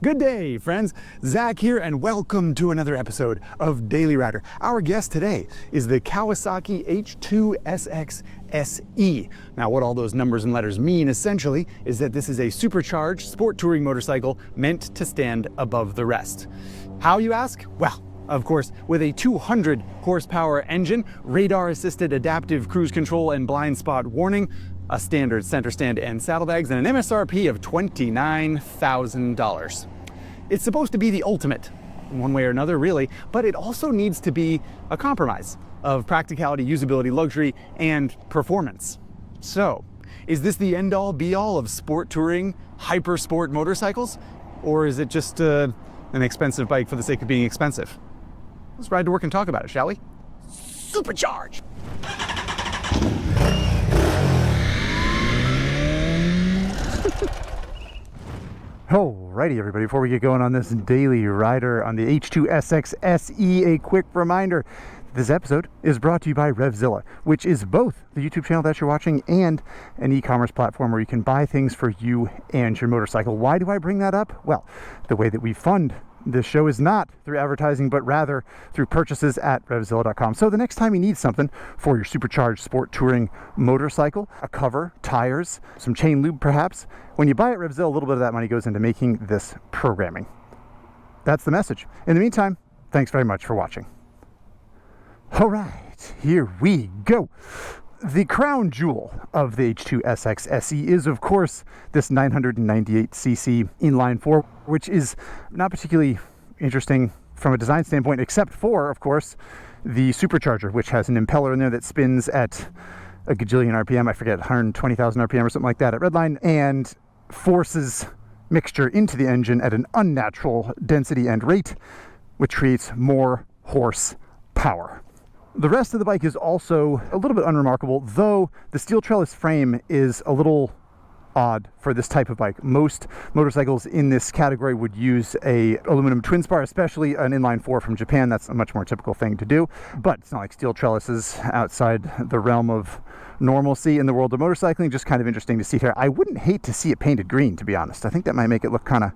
Good day, friends. Zack here, and welcome to another episode of Daily Rider. Our guest today is the Kawasaki H2SX SE. Now, what all those numbers and letters mean, essentially, is that this is a supercharged sport touring motorcycle meant to stand above the rest. How, you ask? Well, of course, with a 200 horsepower engine, radar-assisted adaptive cruise control and blind spot warning, a standard center stand and saddlebags, and an MSRP of $29,000. It's supposed to be the ultimate, in one way or another, really, but it also needs to be a compromise of practicality, usability, luxury, and performance. So, is this the end-all, be-all of sport touring, hyper-sport motorcycles? Or is it just an expensive bike for the sake of being expensive? Let's ride to work and talk about it, shall we? Supercharged! Alrighty, everybody, before we get going on this daily rider on the H2SX SE, a quick reminder. This episode is brought to you by RevZilla, which is both the YouTube channel that you're watching and an e-commerce platform where you can buy things for you and your motorcycle. Why do I bring that up? Well, the way that we fund this show is not through advertising, but rather through purchases at RevZilla.com. So the next time you need something for your supercharged sport touring motorcycle, a cover, tires, some chain lube perhaps, when you buy at RevZilla, a little bit of that money goes into making this programming. That's the message. In the meantime, thanks very much for watching. All right, here we go. The crown jewel of the H2SX SE is, of course, this 998cc inline-four, which is not particularly interesting from a design standpoint, except for, of course, the supercharger, which has an impeller in there that spins at a gajillion RPM, I forget, 120,000 RPM or something like that at redline, and forces mixture into the engine at an unnatural density and rate, which creates more horsepower. The rest of the bike is also a little bit unremarkable, though the steel trellis frame is a little odd for this type of bike. Most motorcycles in this category would use a aluminum twin spar, especially an inline-four from Japan. That's a much more typical thing to do, but it's not like steel trellises outside the realm of normalcy in the world of motorcycling. Just kind of interesting to see here. I wouldn't hate to see it painted green, to be honest. I think that might make it look kind of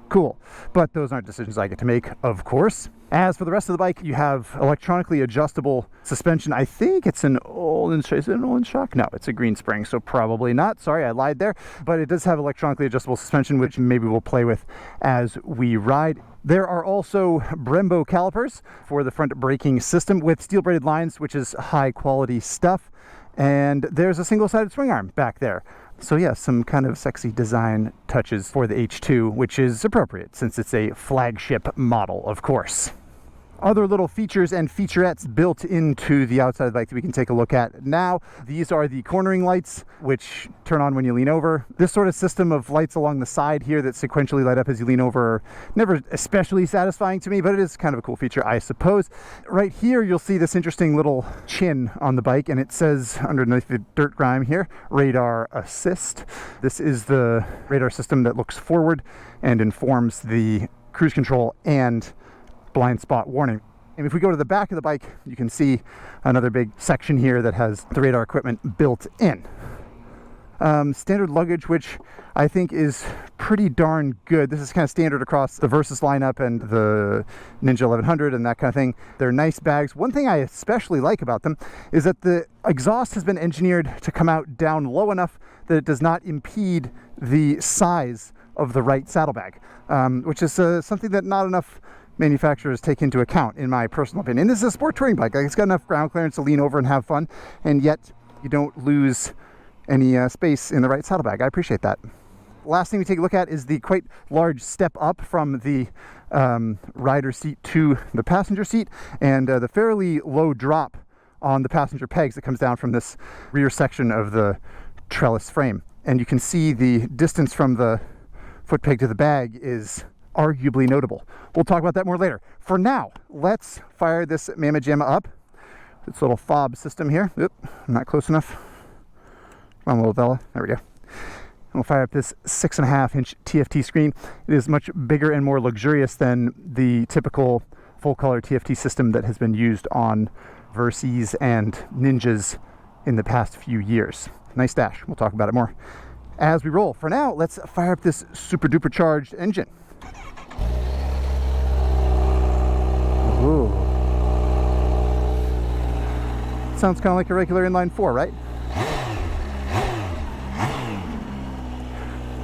cool, but those aren't decisions I get to make, of course. As for the rest of the bike, you have electronically adjustable suspension. I think it's an Olin shock. Is it an Olin shock? No, it's a green spring, so probably not. Sorry, I lied there. But it does have electronically adjustable suspension, which maybe we'll play with as we ride. There are also Brembo calipers for the front braking system with steel braided lines, which is high quality stuff. And there's a single-sided swing arm back there. So yeah, some kind of sexy design touches for the H2, which is appropriate since it's a flagship model, of course. Other little features and featurettes built into the outside of the bike that we can take a look at now. These are the cornering lights, which turn on when you lean over. This sort of system of lights along the side here that sequentially light up as you lean over are never especially satisfying to me, but it is kind of a cool feature, I suppose. Right here, you'll see this interesting little chin on the bike, and it says underneath the dirt grime here, radar assist. This is the radar system that looks forward and informs the cruise control and blind spot warning. And if we go to the back of the bike, you can see another big section here that has the radar equipment built in. Standard luggage, which I think is pretty darn good. This is kind of standard across the Versus lineup and the Ninja 1100 and that kind of thing. They're nice bags. One thing I especially like about them is that the exhaust has been engineered to come out down low enough that it does not impede the size of the right saddlebag, which is something that not enough manufacturers take into account, in my personal opinion. This is a sport touring bike. Like, it's got enough ground clearance to lean over and have fun, and yet you don't lose any space in the right saddlebag. I appreciate that. Last thing we take a look at is the quite large step up from the rider seat to the passenger seat, and the fairly low drop on the passenger pegs that comes down from this rear section of the trellis frame. And you can see the distance from the foot peg to the bag is arguably notable. We'll talk about that more later. For now, let's fire this Mamma Jamma up. This little fob system here. Oop, I'm not close enough. Come on, little fella. There we go. And we'll fire up this 6.5-inch TFT screen. It is much bigger and more luxurious than the typical full-color TFT system that has been used on Versus and Ninjas in the past few years. Nice dash. We'll talk about it more as we roll. For now, let's fire up this super duper charged engine. Sounds kind of like a regular inline-four, right?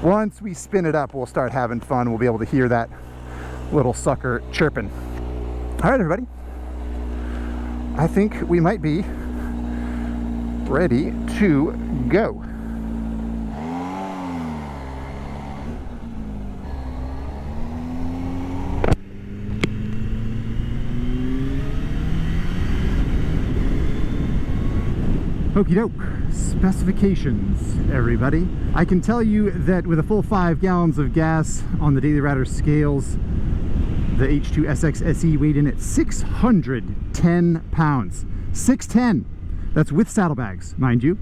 Once we spin it up, we'll start having fun. We'll be able to hear that little sucker chirping. All right, everybody. I think we might be ready to go. Okie doke. Specifications, everybody. I can tell you that with a full 5 gallons of gas on the Daily Rider scales, the H2 SX SE weighed in at 610 pounds. 610! That's with saddlebags, mind you.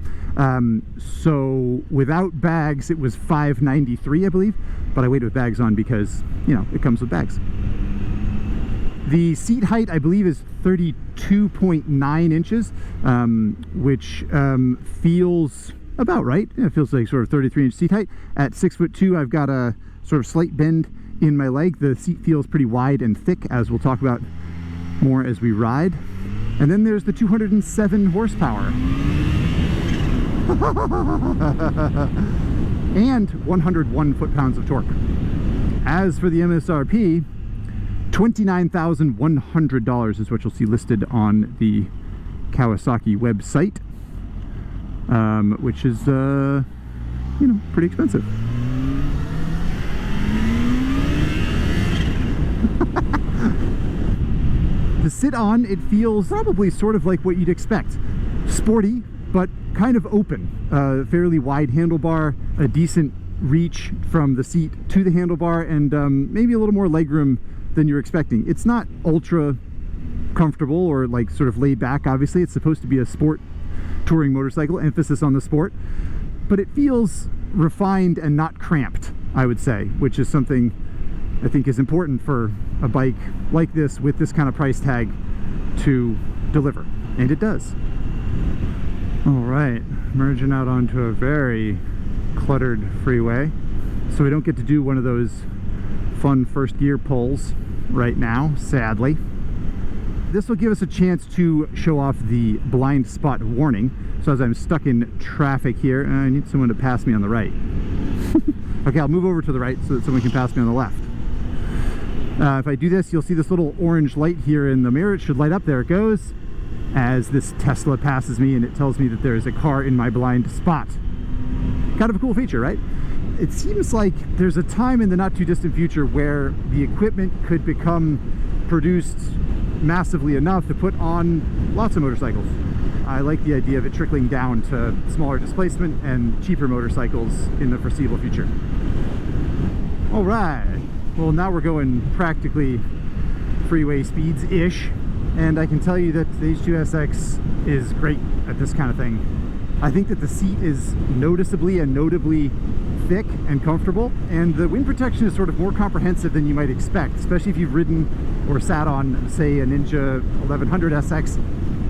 So without bags, it was 593, I believe. But I weighed it with bags on because, you know, it comes with bags. The seat height, I believe, is 32.9 inches, which feels about right. It feels like sort of 33-inch seat height. At 6'2", I've got a sort of slight bend in my leg. The seat feels pretty wide and thick, as we'll talk about more as we ride. And then there's the 207 horsepower. And 101 foot-pounds of torque. As for the MSRP, $29,100 is what you'll see listed on the Kawasaki website, which is, you know, pretty expensive. To sit on, it feels probably sort of like what you'd expect. Sporty, but kind of open. Fairly wide handlebar, a decent reach from the seat to the handlebar, and maybe a little more legroom than you're expecting. It's not ultra comfortable or like sort of laid back. Obviously, it's supposed to be a sport touring motorcycle, emphasis on the sport, but it feels refined and not cramped, I would say, which is something I think is important for a bike like this with this kind of price tag to deliver, and it does. All right, merging out onto a very cluttered freeway, so we don't get to do one of those fun first gear pulls right now, sadly. This will give us a chance to show off the blind spot warning. So as I'm stuck in traffic here, I need someone to pass me on the right. Okay, I'll move over to the right so that someone can pass me on the left. If I do this, you'll see this little orange light here in the mirror. It should light up. There it goes, as this Tesla passes me, and it tells me that there is a car in my blind spot. Kind of a cool feature, right? It seems like there's a time in the not too distant future where the equipment could become produced massively enough to put on lots of motorcycles. I like the idea of it trickling down to smaller displacement and cheaper motorcycles in the foreseeable future. All right, well, now we're going practically freeway speeds-ish, and I can tell you that the H2SX is great at this kind of thing. I think that the seat is noticeably and notably thick and comfortable, and the wind protection is sort of more comprehensive than you might expect, especially if you've ridden or sat on, say, a Ninja 1100 SX,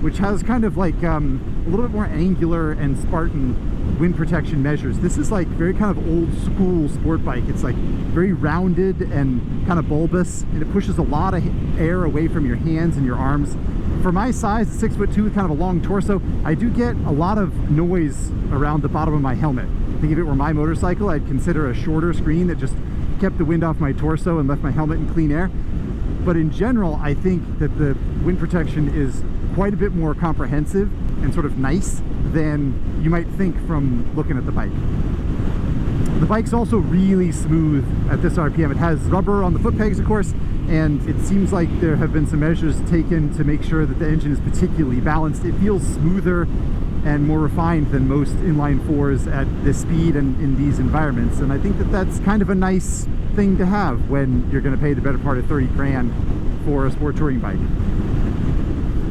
which has kind of like a little bit more angular and Spartan wind protection measures. This is like very kind of old school sport bike. It's like very rounded and kind of bulbous, and it pushes a lot of air away from your hands and your arms. For my size, 6'2", with kind of a long torso, I do get a lot of noise around the bottom of my helmet. I think if it were my motorcycle, I'd consider a shorter screen that just kept the wind off my torso and left my helmet in clean air. But in general, I think that the wind protection is quite a bit more comprehensive and sort of nice than you might think from looking at the bike. The bike's also really smooth at this RPM. It has rubber on the foot pegs, of course, and it seems like there have been some measures taken to make sure that the engine is particularly balanced. It feels smoother and more refined than most inline-fours at this speed and in these environments, and I think that that's kind of a nice thing to have when you're going to pay the better part of 30 grand for a sport touring bike.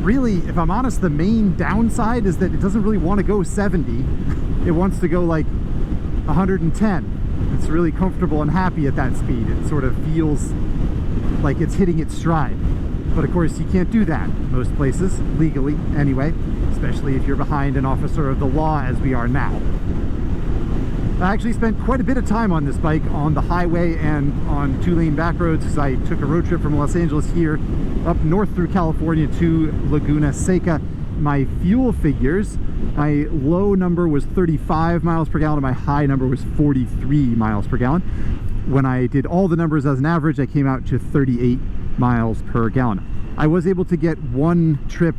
Really, if I'm honest, the main downside is that it doesn't really want to go 70. It wants to go like 110. It's really comfortable and happy at that speed. It sort of feels like it's hitting its stride. But of course, you can't do that most places, legally anyway, especially if you're behind an officer of the law as we are now. I actually spent quite a bit of time on this bike on the highway and on 2-lane back roads, because I took a road trip from Los Angeles here up north through California to Laguna Seca, my fuel figures, my low number was 35 miles per gallon and my high number was 43 miles per gallon. When I did all the numbers as an average, I came out to 38 miles per gallon. I was able to get one trip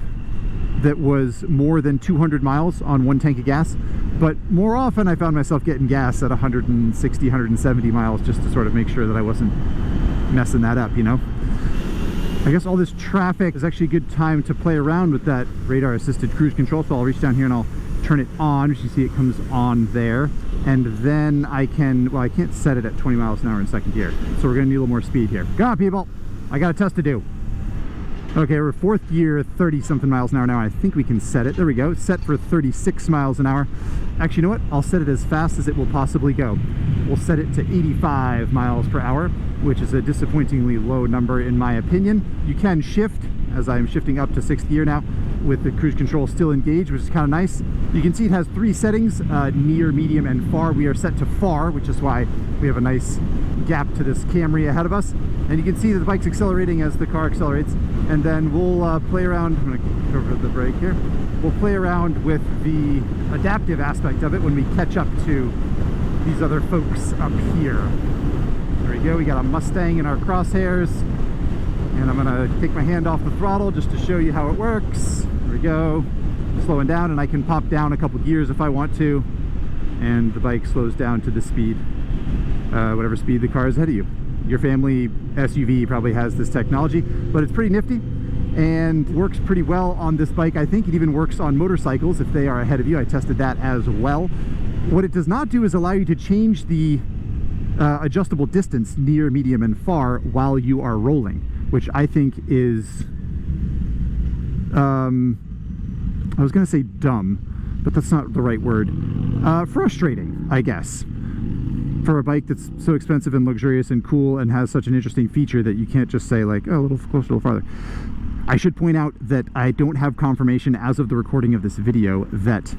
that was more than 200 miles on one tank of gas, but more often I found myself getting gas at 160, 170 miles just to sort of make sure that I wasn't messing that up, you know? I guess all this traffic is actually a good time to play around with that radar assisted cruise control. So I'll reach down here and I'll turn it on. As you see, it comes on there. And then I can, well, I can't set it at 20 miles an hour in second gear. So we're gonna need a little more speed here. Go on, people. I got a test to do. Okay, we're fourth gear, 30 something miles an hour now. I think we can set it. There we go. It's set for 36 miles an hour. Actually, you know what? I'll set it as fast as it will possibly go. We'll set it to 85 miles per hour, which is a disappointingly low number in my opinion. You can shift, as I'm shifting up to sixth gear now, with the cruise control still engaged, which is kind of nice. You can see it has three settings, near, medium, and far. We are set to far, which is why we have a nice gap to this Camry ahead of us. And you can see that the bike's accelerating as the car accelerates. And then we'll play around. I'm gonna cover the brake here. We'll play around with the adaptive aspect of it when we catch up to these other folks up here. There we go, we got a Mustang in our crosshairs. And I'm gonna take my hand off the throttle just to show you how it works. There we go, slowing down, and I can pop down a couple gears if I want to. And the bike slows down to the speed, whatever speed the car is ahead of you. Your family SUV probably has this technology, but it's pretty nifty and works pretty well on this bike. I think it even works on motorcycles if they are ahead of you. I tested that as well. What it does not do is allow you to change the adjustable distance near, medium, and far while you are rolling, which I think is, I was gonna say dumb, but that's not the right word. Frustrating, I guess, for a bike that's so expensive and luxurious and cool and has such an interesting feature that you can't just say like, oh, a little closer, a little farther. I should point out that I don't have confirmation as of the recording of this video that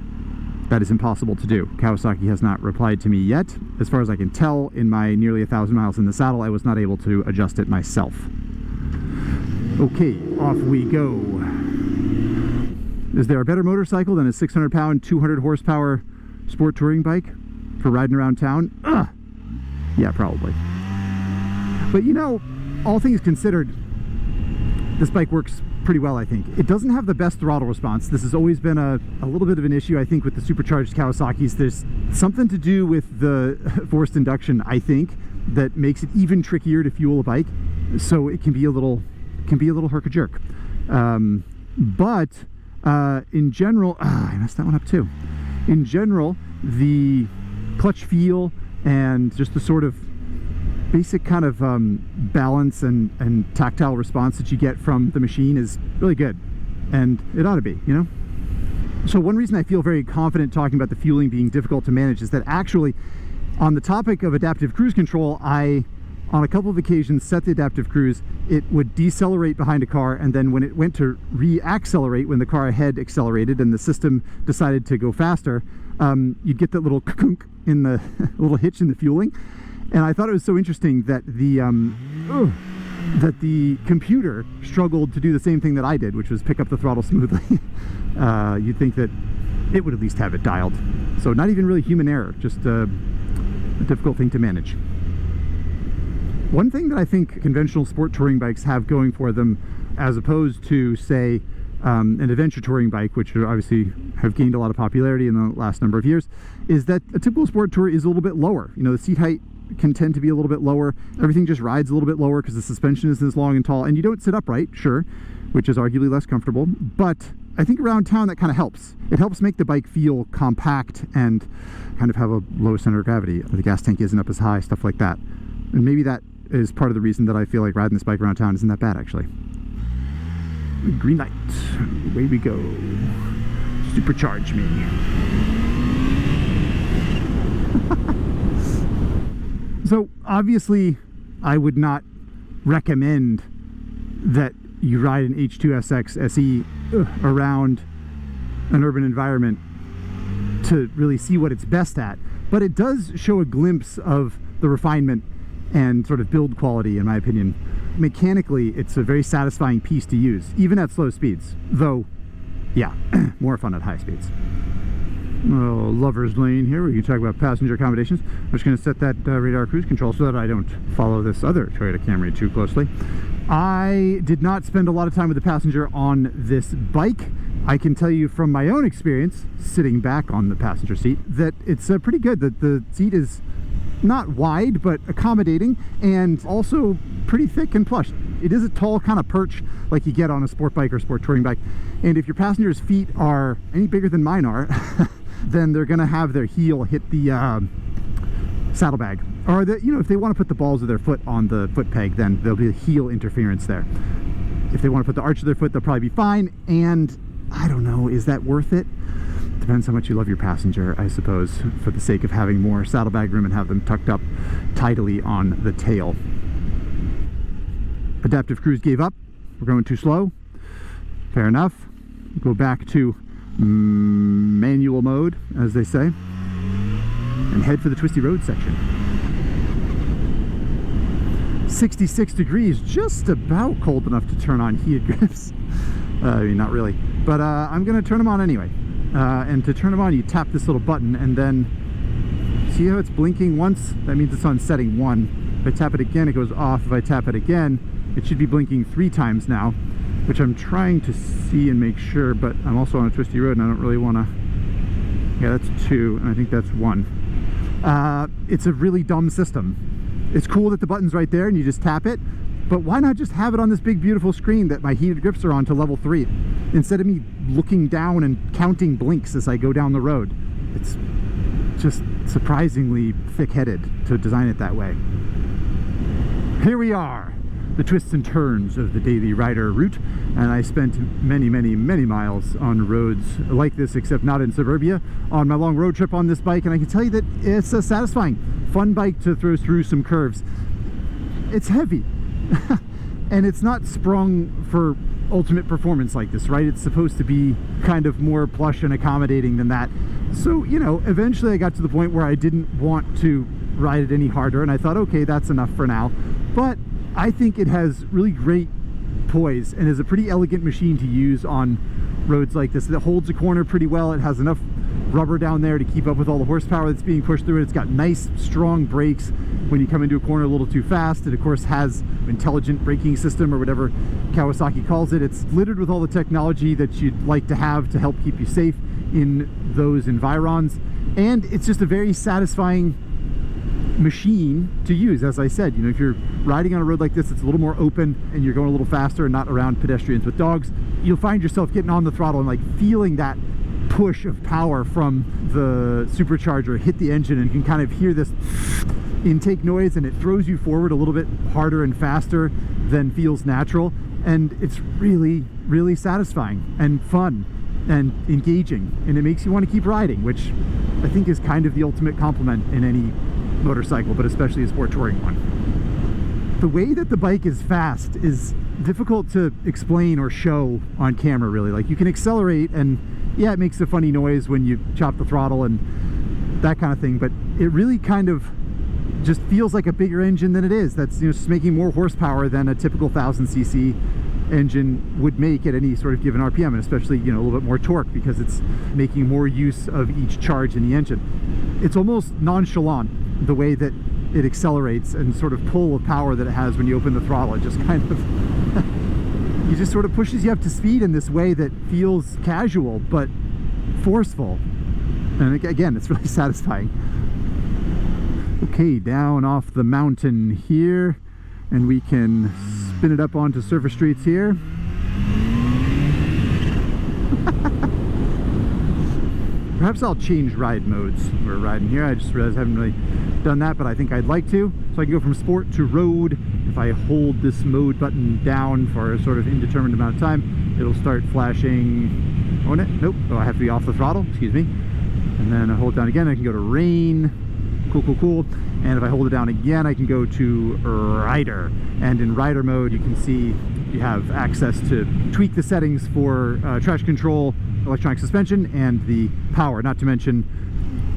that is impossible to do. Kawasaki has not replied to me yet. As far as I can tell, in my nearly 1,000 miles in the saddle, I was not able to adjust it myself. Okay, off we go. Is there a better motorcycle than a 600-pound, 200-horsepower sport touring bike for riding around town? Ugh. Yeah, probably. But you know, all things considered, this bike works pretty well, I think. It doesn't have the best throttle response. This has always been a little bit of an issue, I think, with the supercharged Kawasaki's. There's something to do with the forced induction, I think, that makes it even trickier to fuel a bike. So it can be a little herk-a-jerk. But in general, I messed that one up too. In general, the clutch feel and just the sort of basic kind of balance and tactile response that you get from the machine is really good, and it ought to be, you know. So one reason I feel very confident talking about the fueling being difficult to manage is that actually, on the topic of adaptive cruise control, I on a couple of occasions set the adaptive cruise. It would decelerate behind a car, and then when it went to re-accelerate, when the car ahead accelerated and the system decided to go faster, you'd get that little kunk in the little hitch in the fueling. And I thought it was so interesting that the computer struggled to do the same thing that I did, which was pick up the throttle smoothly. You'd think that it would at least have it dialed. So not even really human error, just a difficult thing to manage. One thing that I think conventional sport touring bikes have going for them, as opposed to, say, an adventure touring bike, which obviously have gained a lot of popularity in the last number of years, is that a typical sport tour is a little bit lower. You know, the seat height can tend to be a little bit lower. Everything just rides a little bit lower because the suspension isn't as long and tall, and you don't sit upright, sure, which is arguably less comfortable, but I think around town that kind of helps. It helps make the bike feel compact and kind of have a low center of gravity. The gas tank isn't up as high, stuff like that. And maybe that is part of the reason that I feel like riding this bike around town isn't that bad, actually. Green light, away we go. Supercharge me. So obviously I would not recommend that you ride an H2SX SE around an urban environment to really see what it's best at, but it does show a glimpse of the refinement and sort of build quality, in my opinion. Mechanically, it's a very satisfying piece to use, even at slow speeds, though yeah, more fun at high speeds. Oh, lover's lane here. We can talk about passenger accommodations. I'm just going to set that radar cruise control so that I don't follow this other Toyota Camry too closely. I did not spend a lot of time with the passenger on this bike. I can tell you from my own experience, sitting back on the passenger seat, that it's pretty good. That the seat is not wide, but accommodating, and also pretty thick and plush. It is a tall kind of perch like you get on a sport bike or sport touring bike. And if your passenger's feet are any bigger than mine are, then they're going to have their heel hit the saddlebag. Or, if they want to put the balls of their foot on the foot peg, then there'll be a heel interference there. If they want to put the arch of their foot, they'll probably be fine. And I don't know, is that worth it? Depends how much you love your passenger, I suppose, for the sake of having more saddlebag room and have them tucked up tidily on the tail. Adaptive cruise gave up. We're going too slow. Fair enough. Go back to manual mode, as they say, and head for the Twisty Road section. 66 degrees, just about cold enough to turn on heated grips. I mean, not really, but I'm gonna turn them on anyway. And to turn them on, you tap this little button, and then see how it's blinking once? That means it's on setting 1. If I tap it again, it goes off. If I tap it again, it should be blinking 3 times now, which I'm trying to see and make sure, but I'm also on a twisty road and I don't really want to. Yeah, that's 2, and I think that's 1. It's a really dumb system. It's cool that the button's right there and you just tap it, but why not just have it on this big beautiful screen that my heated grips are on to level 3, instead of me looking down and counting blinks as I go down the road? It's just surprisingly thick-headed to design it that way. Here we are, the twists and turns of the daily rider route, and I spent many miles on roads like this, except not in suburbia, on my long road trip on this bike, and I can tell you that it's a satisfying, fun bike to throw through some curves. It's heavy, and it's not sprung for ultimate performance like this, right? It's supposed to be kind of more plush and accommodating than that. So, eventually I got to the point where I didn't want to ride it any harder, and I thought, okay, that's enough for now. But I think it has really great poise and is a pretty elegant machine to use on roads like this. It holds a corner pretty well. It has enough rubber down there to keep up with all the horsepower that's being pushed through it. It's got nice, strong brakes when you come into a corner a little too fast. It, of course, has intelligent braking system, or whatever Kawasaki calls it. It's littered with all the technology that you'd like to have to help keep you safe in those environs. And it's just a very satisfying machine to use. As I said, if you're riding on a road like this, it's a little more open and you're going a little faster and not around pedestrians with dogs, you'll find yourself getting on the throttle and feeling that push of power from the supercharger hit the engine, and you can kind of hear this intake noise, and it throws you forward a little bit harder and faster than feels natural, and it's really satisfying and fun and engaging, and it makes you want to keep riding, which I think is kind of the ultimate compliment in any motorcycle, but especially a sport touring one. The way that the bike is fast is difficult to explain or show on camera, really. You can accelerate, and yeah, it makes a funny noise when you chop the throttle and that kind of thing, but it really kind of just feels like a bigger engine than it is. That's just making more horsepower than a typical 1000cc engine would make at any sort of given RPM, and especially a little bit more torque because it's making more use of each charge in the engine. It's almost nonchalant the way that it accelerates, and sort of pull of power that it has when you open the throttle. It just kind of it just sort of pushes you up to speed in this way that feels casual but forceful, and again, it's really satisfying. Okay, down off the mountain here, and we can spin it up onto surface streets here. Perhaps I'll change ride modes. We're riding here. I just realized I haven't really done that, but I think I'd like to. So I can go from sport to road. If I hold this mode button down for a sort of indeterminate amount of time, it'll start flashing. Oh, nope. Oh, I have to be off the throttle. Excuse me. And then I hold it down again. I can go to rain. Cool. And if I hold it down again, I can go to rider. And in rider mode, you can see you have access to tweak the settings for traction control, electronic suspension, and the power, not to mention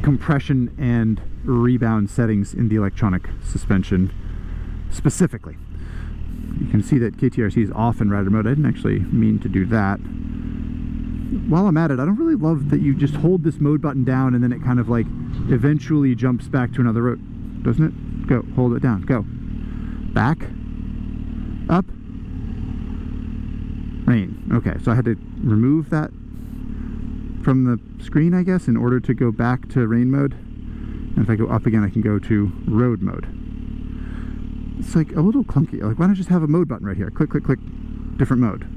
compression and rebound settings in the electronic suspension specifically. You can see that KTRC is off in rider mode. I didn't actually mean to do that. while I'm at it, I don't really love that you just hold this mode button down and then it kind of like eventually jumps back to another road, doesn't it? Go, hold it down, go. Back, up, rain. Okay, so I had to remove that from the screen, I guess, in order to go back to rain mode. And if I go up again, I can go to road mode. It's like a little clunky. Like, why not just have a mode button right here? Click, click, click, different mode.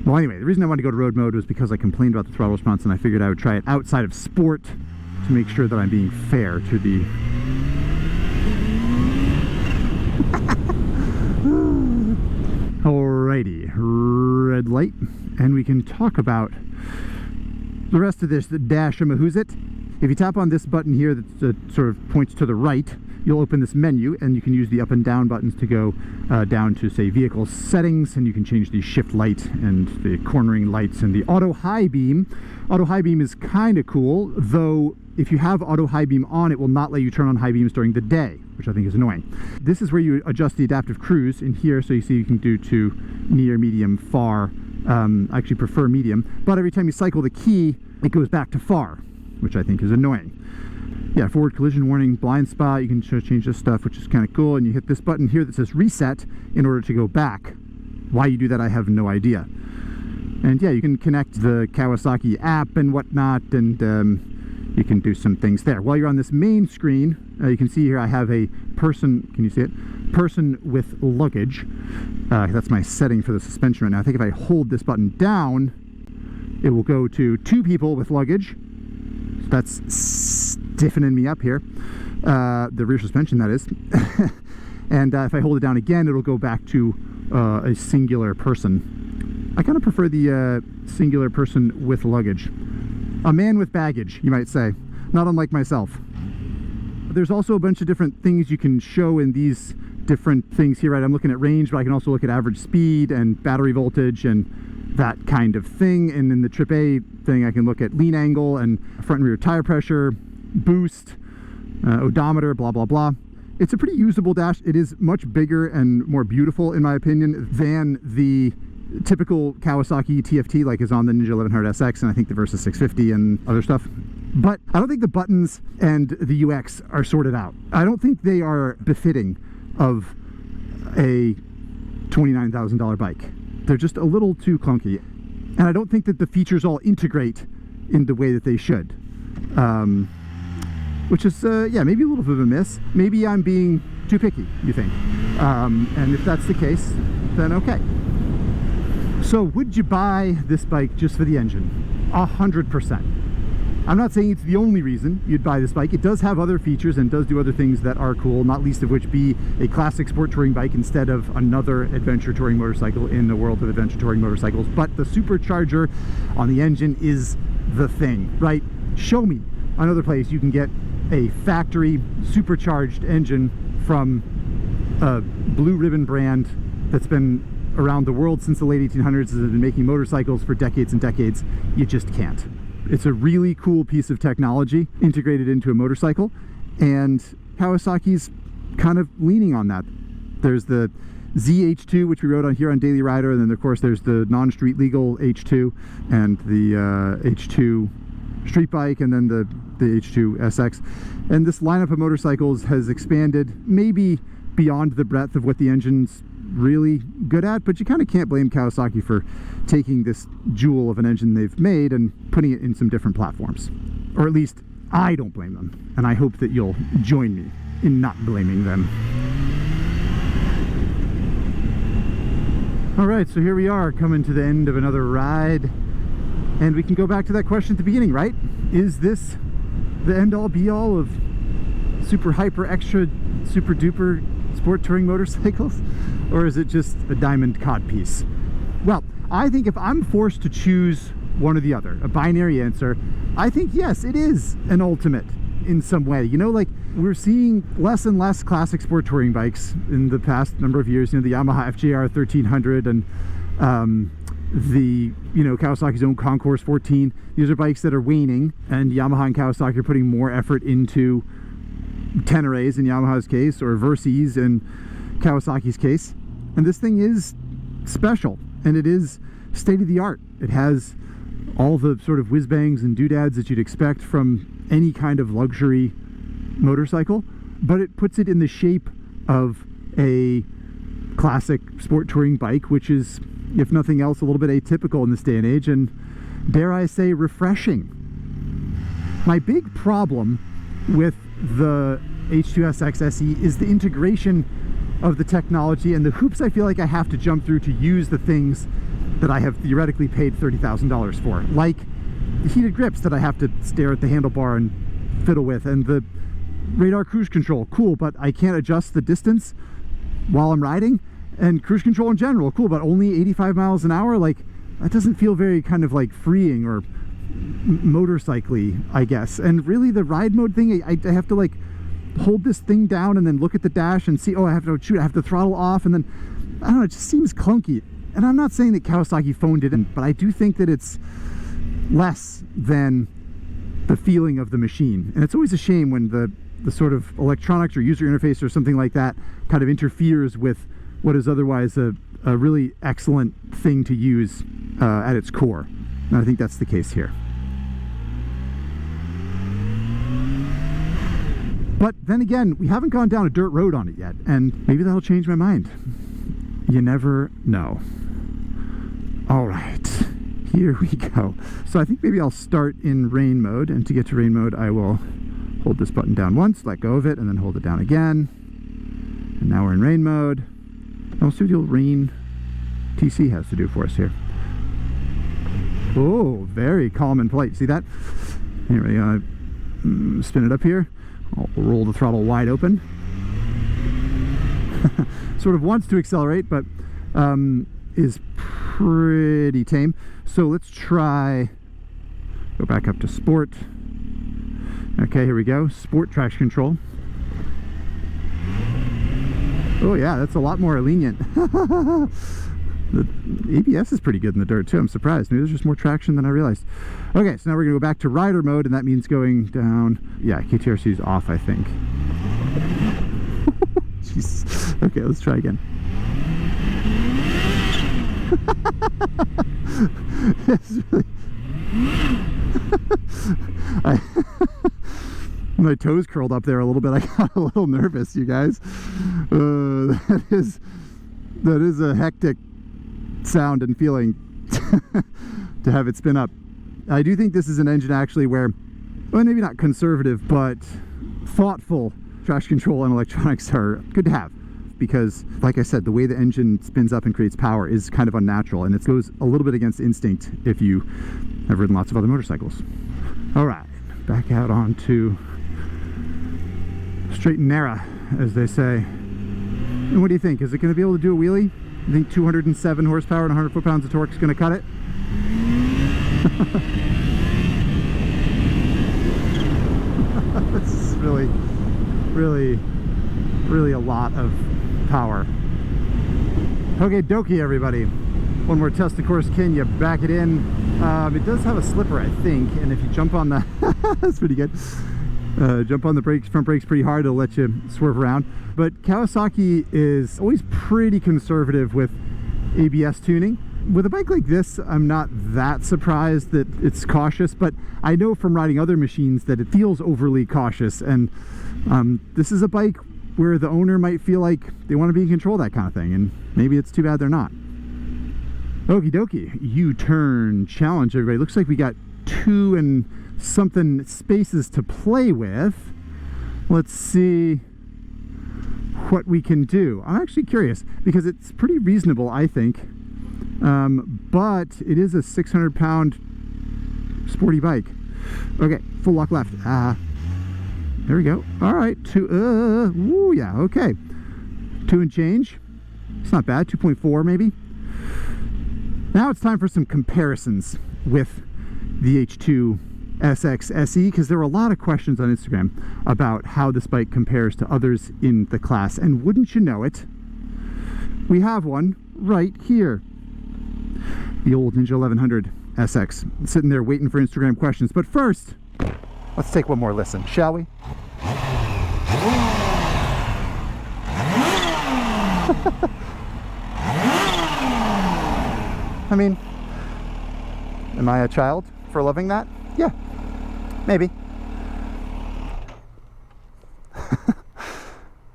Well, anyway, the reason I wanted to go to road mode was because I complained about the throttle response, and I figured I would try it outside of sport to make sure that I'm being fair to the... Alrighty, red light, and we can talk about the rest of this, the dash it. If you tap on this button here that sort of points to the right, you'll open this menu, and you can use the up and down buttons to go down to, say, vehicle settings, and you can change the shift light and the cornering lights and the auto high beam. Auto high beam is kind of cool, though if you have auto high beam on, it will not let you turn on high beams during the day, which I think is annoying. This is where you adjust the adaptive cruise in here, so you see you can do to near, medium, far. I actually prefer medium, but every time you cycle the key, it goes back to far, which I think is annoying. Yeah, forward collision warning, blind spot, you can change this stuff, which is kind of cool, and you hit this button here that says reset in order to go back. Why you do that, I have no idea. And yeah, you can connect the Kawasaki app and whatnot, and you can do some things there. While you're on this main screen, you can see here I have a person, can you see it? Person with luggage. That's my setting for the suspension right now. I think if I hold this button down, it will go to 2 people with luggage. That's stiffening me up here. The rear suspension, that is. And if I hold it down again, it'll go back to a singular person. I kind of prefer the singular person with luggage. A man with baggage, you might say. Not unlike myself. There's also a bunch of different things you can show in these different things here, right? I'm looking at range, but I can also look at average speed and battery voltage and that kind of thing. And in the Trip A thing, I can look at lean angle and front and rear tire pressure, boost, odometer, blah, blah, blah. It's a pretty usable dash. It is much bigger and more beautiful, in my opinion, than the typical Kawasaki TFT like is on the Ninja 1100 SX, and I think the Versa 650 and other stuff. But I don't think the buttons and the UX are sorted out. I don't think they are befitting of a $29,000 bike. They're just a little too clunky, and I don't think that the features all integrate in the way that they should, which is yeah, maybe a little bit of a miss. Maybe I'm being too picky, you think, and if that's the case, then okay. So would you buy this bike just for the engine? 100%. I'm not saying it's the only reason you'd buy this bike. It does have other features and does do other things that are cool, not least of which be a classic sport touring bike instead of another adventure touring motorcycle in the world of adventure touring motorcycles. But the supercharger on the engine is the thing, right? Show me another place you can get a factory supercharged engine from a blue ribbon brand that's been around the world since the late 1800s, has been making motorcycles for decades and decades. You just can't. It's a really cool piece of technology integrated into a motorcycle, and Kawasaki's kind of leaning on that. There's the ZH2, which we rode on here on Daily Rider, and then of course there's the non-street legal H2 and the H2 street bike, and then the H2 SX. And this lineup of motorcycles has expanded maybe beyond the breadth of what the engine's really good at, but you kind of can't blame Kawasaki for taking this jewel of an engine they've made and putting it in some different platforms. Or at least I don't blame them, and I hope that you'll join me in not blaming them. Alright, so here we are coming to the end of another ride, and we can go back to that question at the beginning, right? Is this the end-all be-all of super hyper extra super duper sport touring motorcycles, or is it just a diamond codpiece? Well, I think if I'm forced to choose one or the other, a binary answer, I think yes, it is an ultimate in some way. You know, like, we're seeing less and less classic sport touring bikes in the past number of years. You know, the Yamaha FJR 1300 and the, you know, Kawasaki's own Concourse 14. These are bikes that are waning, and Yamaha and Kawasaki are putting more effort into Teneres in Yamaha's case, or Versys in Kawasaki's case. And this thing is special, and it is state-of-the-art. It has all the sort of whiz bangs and doodads that you'd expect from any kind of luxury motorcycle, but it puts it in the shape of a classic sport touring bike, which is, if nothing else, a little bit atypical in this day and age, and dare I say, refreshing. My big problem with the H2SX SE is the integration of the technology and the hoops I feel like I have to jump through to use the things that I have theoretically paid $30,000 for, like the heated grips that I have to stare at the handlebar and fiddle with, and the radar cruise control, cool, but I can't adjust the distance while I'm riding, and cruise control in general, cool, but only 85 miles an hour. Like, that doesn't feel very kind of like freeing or motorcycle-y, I guess. And really the ride mode thing, I have to like hold this thing down and then look at the dash and see, oh, I have to throttle off, and then I don't know, it just seems clunky. And I'm not saying that Kawasaki phoned it in, but I do think that it's less than the feeling of the machine. And it's always a shame when the sort of electronics or user interface or something like that kind of interferes with what is otherwise a really excellent thing to use at its core. And I think that's the case here. But then again, we haven't gone down a dirt road on it yet, and maybe that'll change my mind. You never know. All right, here we go. So I think maybe I'll start in rain mode, and to get to rain mode, I will hold this button down once, let go of it, and then hold it down again. And now we're in rain mode. I'll see what the old rain TC has to do for us here. Oh, very calm and polite. See that? Here we go. Spin it up here. I'll roll the throttle wide open. Sort of wants to accelerate, but is pretty tame. So let's try, go back up to sport. Okay, here we go. Sport traction control. Oh yeah, that's a lot more lenient. The ABS is pretty good in the dirt too. I'm surprised. Maybe there's just more traction than I realized. Okay, so now we're gonna go back to rider mode, and that means going down. Yeah, KTRC is off, I think. Jesus. Okay, let's try again. It's really... My toes curled up there a little bit. I got a little nervous, you guys. That is a hectic sound and feeling to have it spin up. I do think this is an engine actually where, well, maybe not conservative, but thoughtful traction control and electronics are good to have, because like I said, the way the engine spins up and creates power is kind of unnatural, and it goes a little bit against instinct if you have ridden lots of other motorcycles. All right, back out onto straight and narrow, as they say. And what do you think? Is it going to be able to do a wheelie? You think 207 horsepower and 100 foot-pounds of torque is going to cut it? This is really a lot of power. Okay, dokie, everybody. One more test, of course. Can you back it in? It does have a slipper, I think, and if you jump on the... That's pretty good. Jump on the brakes, front brakes pretty hard, it'll let you swerve around. But Kawasaki is always pretty conservative with ABS tuning. With a bike like this, I'm not that surprised that it's cautious, but I know from riding other machines that it feels overly cautious, and this is a bike where the owner might feel like they want to be in control of that kind of thing, and maybe it's too bad they're not. Okie dokie, U-turn challenge, everybody. Looks like we got 2 and something spaces to play with. Let's see what we can do. I'm actually curious because it's pretty reasonable, I think, but it is a 600-pound sporty bike. Okay, full lock left. There we go. All right, woo, yeah, okay, 2 and change. It's not bad. 2.4 maybe. Now it's time for some comparisons with the H2 SX SE, because there were a lot of questions on Instagram about how this bike compares to others in the class, and wouldn't you know it, we have one right here. The old Ninja 1100 SX, sitting there waiting for Instagram questions. But first, let's take one more listen, shall we? I mean, Am I a child for loving that? Yeah, maybe.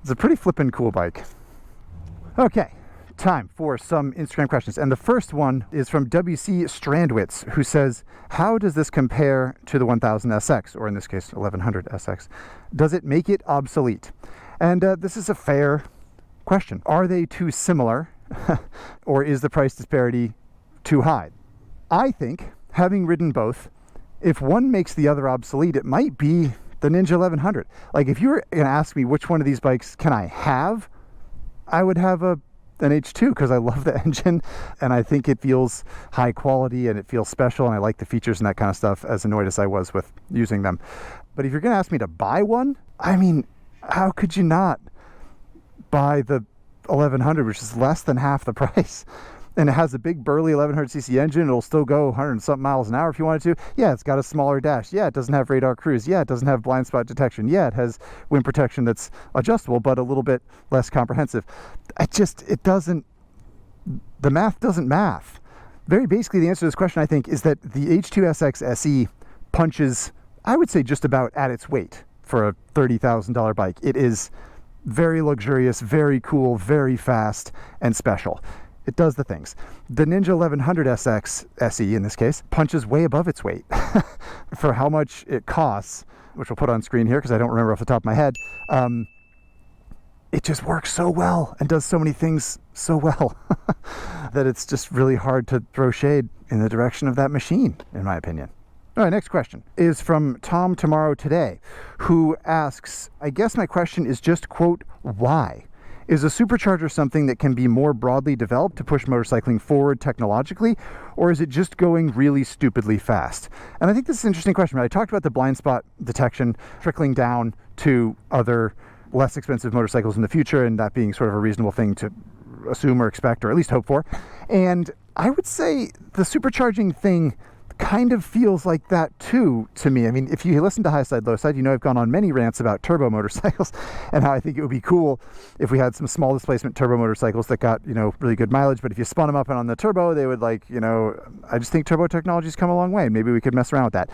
It's a pretty flippin' cool bike. Okay, time for some Instagram questions. And the first one is from WC Strandwitz, who says, how does this compare to the 1000 SX, or in this case, 1100 SX? Does it make it obsolete? And this is a fair question. Are they too similar, or is the price disparity too high? I think, having ridden both, if one makes the other obsolete, it might be the Ninja 1100. Like, if you were going to ask me which one of these bikes can I have, I would have an H2 because I love the engine and I think it feels high quality and it feels special and I like the features and that kind of stuff, as annoyed as I was with using them. But if you're going to ask me to buy one, I mean, how could you not buy the 1100, which is less than half the price? And it has a big burly 1100cc engine. It'll still go 100 and something miles an hour if you wanted to. Yeah, it's got a smaller dash. Yeah, it doesn't have radar cruise. Yeah, it doesn't have blind spot detection. Yeah, it has wind protection that's adjustable, but a little bit less comprehensive. The math doesn't math. Very basically, the answer to this question, I think, is that the H2SX SE punches, I would say, just about at its weight for a $30,000 bike. It is very luxurious, very cool, very fast, and special. It does the things. The Ninja 1100 SX SE, in this case, punches way above its weight for how much it costs, which we'll put on screen here because I don't remember off the top of my head. It just works so well and does so many things so well that it's just really hard to throw shade in the direction of that machine, in my opinion. All right, next question is from Tom Tomorrow Today, who asks, I guess my question is just, quote, why? Is a supercharger something that can be more broadly developed to push motorcycling forward technologically, or is it just going really stupidly fast? And I think this is an interesting question. I talked about the blind spot detection trickling down to other less expensive motorcycles in the future, and that being sort of a reasonable thing to assume or expect, or at least hope for. And I would say the supercharging thing kind of feels like that too to me. I mean, if you listen to High Side, Low Side, you know I've gone on many rants about turbo motorcycles and how I think it would be cool if we had some small displacement turbo motorcycles that got, really good mileage. But if you spun them up and on the turbo, they would I just think turbo technology's come a long way. Maybe we could mess around with that.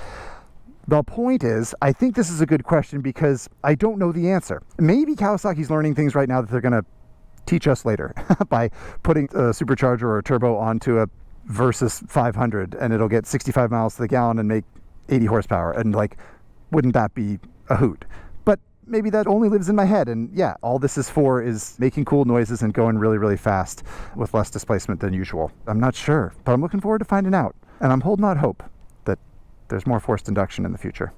The point is, I think this is a good question because I don't know the answer. Maybe Kawasaki's learning things right now that they're going to teach us later by putting a supercharger or a turbo onto a Versus 500 and it'll get 65 miles to the gallon and make 80 horsepower, and wouldn't that be a hoot? But maybe that only lives in my head, and yeah, all this is for is making cool noises and going really, really fast with less displacement than usual. I'm not sure, but I'm looking forward to finding out, and I'm holding out hope that there's more forced induction in the future.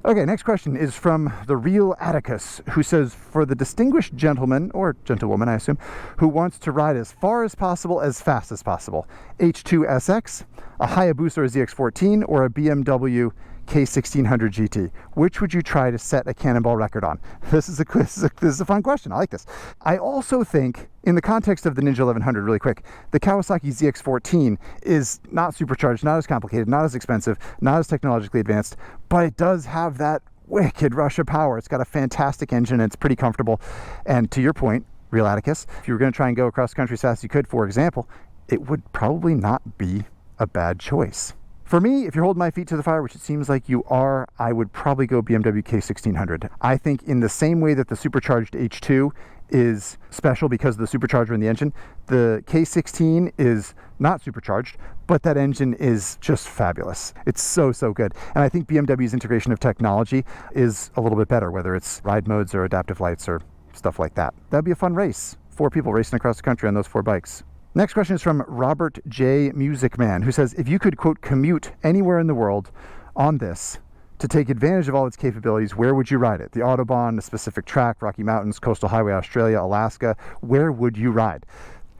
Okay, next question is from the real Atticus, who says, for the distinguished gentleman, or gentlewoman, I assume, who wants to ride as far as possible, as fast as possible, H2SX, a Hayabusa or ZX14, or a BMW K1600 GT, which would you try to set a cannonball record on? This is a fun question. I like this. I also think, in the context of the Ninja 1100, really quick, the Kawasaki ZX14 is not supercharged, not as complicated, not as expensive, not as technologically advanced, but it does have that wicked rush of power. It's got a fantastic engine, and it's pretty comfortable. And to your point, real Atticus, if you were going to try and go across the country as fast as you could, for example, it would probably not be a bad choice. For me, if you're holding my feet to the fire, which it seems like you are, I would probably go BMW K1600. I think in the same way that the supercharged H2 is special because of the supercharger in the engine, the K16 is not supercharged, but that engine is just fabulous. It's so good. And I think BMW's integration of technology is a little bit better, whether it's ride modes or adaptive lights or stuff like that. That'd be a fun race. 4 people racing across the country on those 4 bikes. Next question is from Robert J. Music Man, who says, if you could, quote, commute anywhere in the world on this to take advantage of all its capabilities, where would you ride it? The Autobahn, a specific track, Rocky Mountains, Coastal Highway, Australia, Alaska, where would you ride?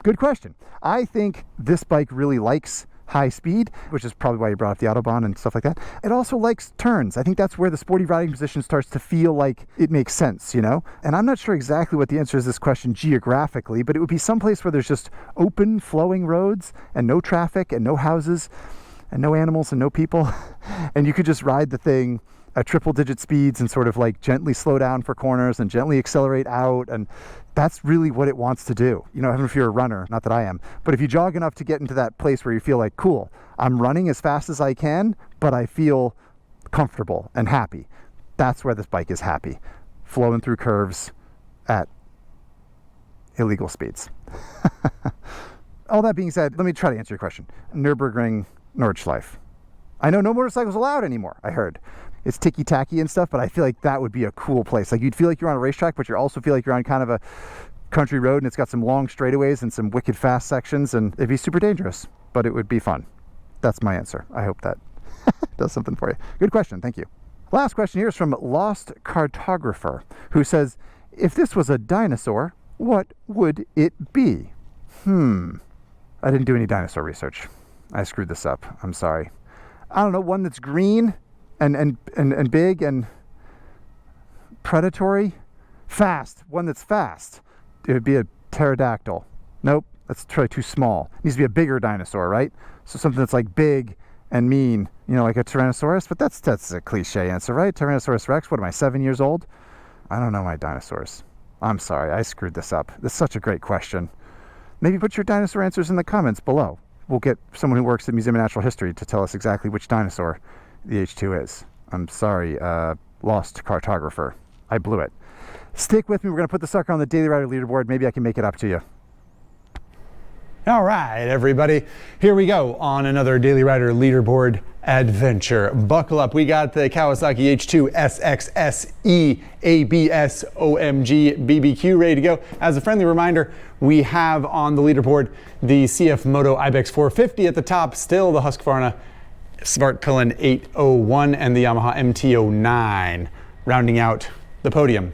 Good question. I think this bike really likes high speed, which is probably why you brought up the Autobahn and stuff like that. It also likes turns. I think that's where the sporty riding position starts to feel like it makes sense, And I'm not sure exactly what the answer is to this question geographically, but it would be someplace where there's just open, flowing roads and no traffic and no houses and no animals and no people. And you could just ride the thing at triple digit speeds and sort of like gently slow down for corners and gently accelerate out. And that's really what it wants to do. You know, even if you're a runner, not that I am, but if you jog enough to get into that place where you feel like, cool, I'm running as fast as I can, but I feel comfortable and happy. That's where this bike is happy, flowing through curves at illegal speeds. All that being said, let me try to answer your question. Nürburgring, Nordschleife. I know no motorcycles allowed anymore, I heard. It's ticky-tacky and stuff, but I feel like that would be a cool place. Like, you'd feel like you're on a racetrack, but you also feel like you're on kind of a country road, and it's got some long straightaways and some wicked fast sections, and it'd be super dangerous, but it would be fun. That's my answer. I hope that does something for you. Good question. Thank you. Last question here is from Lost Cartographer, who says, if this was a dinosaur, what would it be? I didn't do any dinosaur research. I screwed this up. I'm sorry. I don't know, one that's green and big and predatory. Fast. One that's fast. It would be a pterodactyl. Nope, that's probably too small. It needs to be a bigger dinosaur, right? So something that's like big and mean, you know, like a Tyrannosaurus, but that's a cliche answer, right? Tyrannosaurus Rex, what am I, 7 years old? I don't know my dinosaurs. I'm sorry, I screwed this up. This is such a great question. Maybe put your dinosaur answers in the comments below. We'll get someone who works at Museum of Natural History to tell us exactly which dinosaur the H2 is. I'm sorry, Lost Cartographer. I blew it. Stick with me. We're going to put the sucker on the Daily Rider leaderboard. Maybe I can make it up to you. All right, everybody. Here we go on another Daily Rider leaderboard adventure. Buckle up. We got the Kawasaki H2 SX SE ABS OMG BBQ ready to go. As a friendly reminder, we have on the leaderboard the CF Moto Ibex 450 at the top, still the Husqvarna Svartpillen 801 and the Yamaha MT09 rounding out the podium.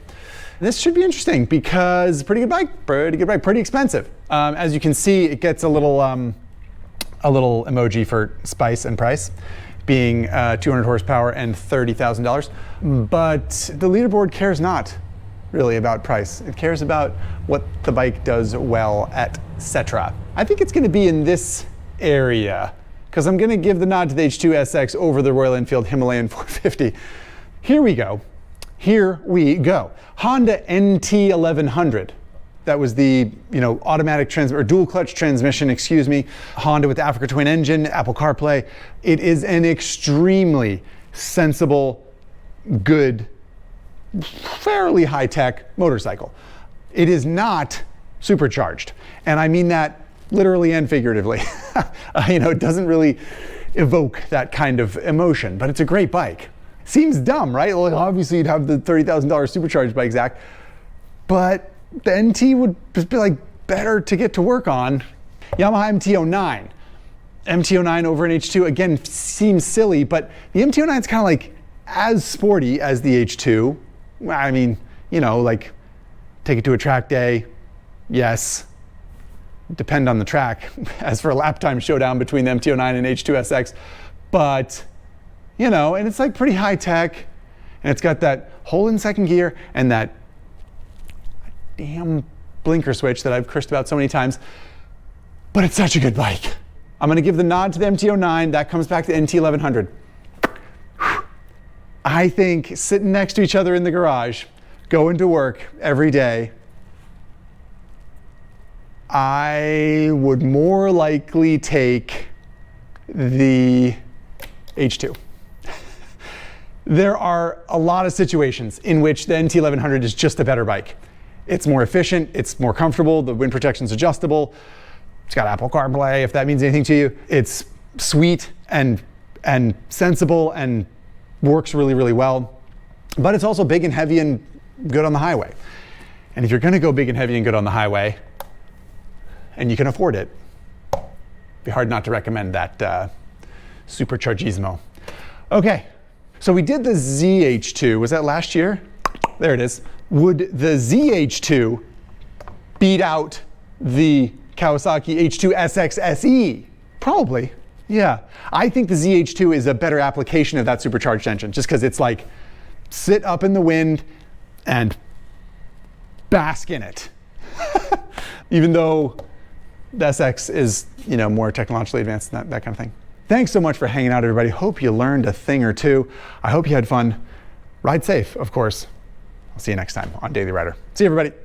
This should be interesting because pretty good bike, pretty expensive. As you can see, it gets a little emoji for spice and price, being 200 horsepower and $30,000. But the leaderboard cares not really about price. It cares about what the bike does well, etc. I think it's going to be in this area because I'm going to give the nod to the H2 SX over the Royal Enfield Himalayan 450. Here we go. Here we go. Honda NT 1100. That was the, automatic or dual clutch transmission, excuse me. Honda with the Africa Twin engine, Apple CarPlay. It is an extremely sensible, good, fairly high-tech motorcycle. It is not supercharged. And I mean that literally and figuratively. It doesn't really evoke that kind of emotion, but it's a great bike. Seems dumb, right? Well, obviously you'd have the $30,000 supercharged bike, Zack, but the NT would just be like better to get to work on. Yamaha MT09. MT09 over an H2, again, seems silly, but the MT09 is kind of like as sporty as the H2. I mean, like take it to a track day, yes. Depend on the track. As for a lap time showdown between the MT09 and H2 SX, but and it's like pretty high tech, and it's got that hole in second gear and that damn blinker switch that I've cursed about so many times, but it's such a good bike. I'm gonna give the nod to the MT09. That comes back to the NT 1100. I think sitting next to each other in the garage, going to work every day, I would more likely take the H2. There are a lot of situations in which the NT 1100 is just a better bike. It's more efficient, it's more comfortable, the wind protection's adjustable, it's got Apple CarPlay, if that means anything to you. It's sweet and sensible and works really, really well. But it's also big and heavy and good on the highway. And if you're gonna go big and heavy and good on the highway, and you can afford it, it'd be hard not to recommend that Superchargismo. Okay. So we did the ZH2, was that last year? There it is. Would the ZH2 beat out the Kawasaki H2 SX SE? Probably, yeah. I think the ZH2 is a better application of that supercharged engine, just because it's like, sit up in the wind and bask in it. Even though the SX is, more technologically advanced than that kind of thing. Thanks so much for hanging out, everybody. Hope you learned a thing or two. I hope you had fun. Ride safe, of course. I'll see you next time on Daily Rider. See you, everybody.